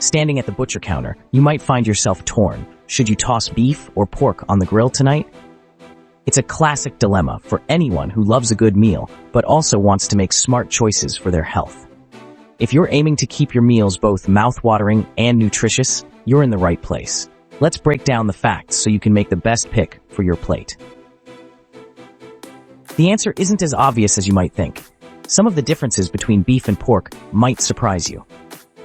Standing at the butcher counter, you might find yourself torn. Should you toss beef or pork on the grill tonight? It's a classic dilemma for anyone who loves a good meal, but also wants to make smart choices for their health. If you're aiming to keep your meals both mouth-watering and nutritious, you're in the right place. Let's break down the facts so you can make the best pick for your plate. The answer isn't as obvious as you might think. Some of the differences between beef and pork might surprise you.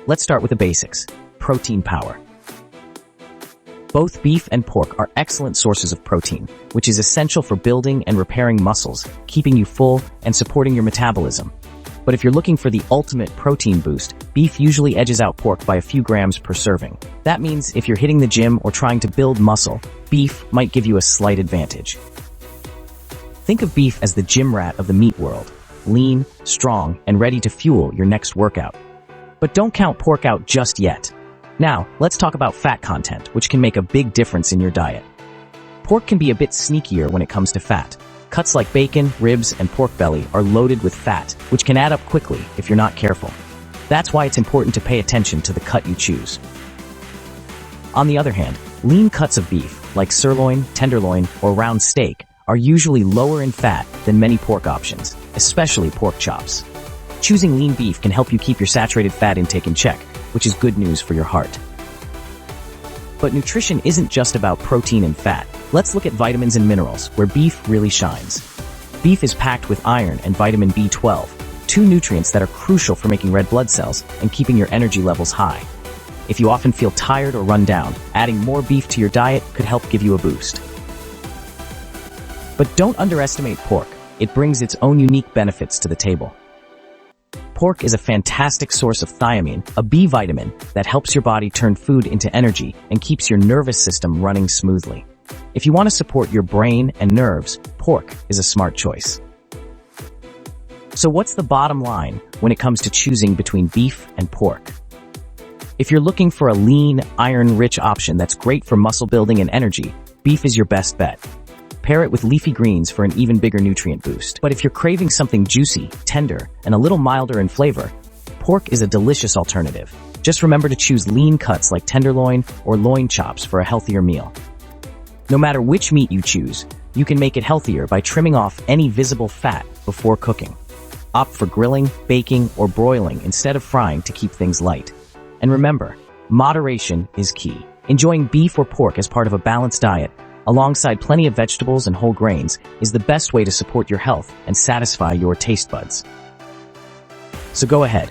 Let's start with the basics. Protein power. Both beef and pork are excellent sources of protein, which is essential for building and repairing muscles, keeping you full and supporting your metabolism. But if you're looking for the ultimate protein boost, beef usually edges out pork by a few grams per serving. That means if you're hitting the gym or trying to build muscle, beef might give you a slight advantage. Think of beef as the gym rat of the meat world, lean, strong, and ready to fuel your next workout. But don't count pork out just yet. Now, let's talk about fat content, which can make a big difference in your diet. Pork can be a bit sneakier when it comes to fat. Cuts like bacon, ribs, and pork belly are loaded with fat, which can add up quickly if you're not careful. That's why it's important to pay attention to the cut you choose. On the other hand, lean cuts of beef, like sirloin, tenderloin, or round steak, are usually lower in fat than many pork options, especially pork chops. Choosing lean beef can help you keep your saturated fat intake in check, which is good news for your heart. But nutrition isn't just about protein and fat. Let's look at vitamins and minerals, where beef really shines. Beef is packed with iron and vitamin B12, two nutrients that are crucial for making red blood cells and keeping your energy levels high. If you often feel tired or run down, adding more beef to your diet could help give you a boost. But don't underestimate pork. It brings its own unique benefits to the table. Pork is a fantastic source of thiamine, a B vitamin that helps your body turn food into energy and keeps your nervous system running smoothly. If you want to support your brain and nerves, pork is a smart choice. So what's the bottom line when it comes to choosing between beef and pork? If you're looking for a lean, iron-rich option that's great for muscle building and energy, beef is your best bet. Pair it with leafy greens for an even bigger nutrient boost. But if you're craving something juicy, tender, and a little milder in flavor, pork is a delicious alternative. Just remember to choose lean cuts like tenderloin or loin chops for a healthier meal. No matter which meat you choose, you can make it healthier by trimming off any visible fat before cooking. Opt for grilling, baking, or broiling instead of frying to keep things light. And remember, moderation is key. Enjoying beef or pork as part of a balanced diet, alongside plenty of vegetables and whole grains, is the best way to support your health and satisfy your taste buds. So go ahead,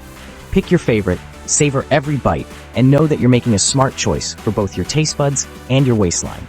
pick your favorite, savor every bite, and know that you're making a smart choice for both your taste buds and your waistline.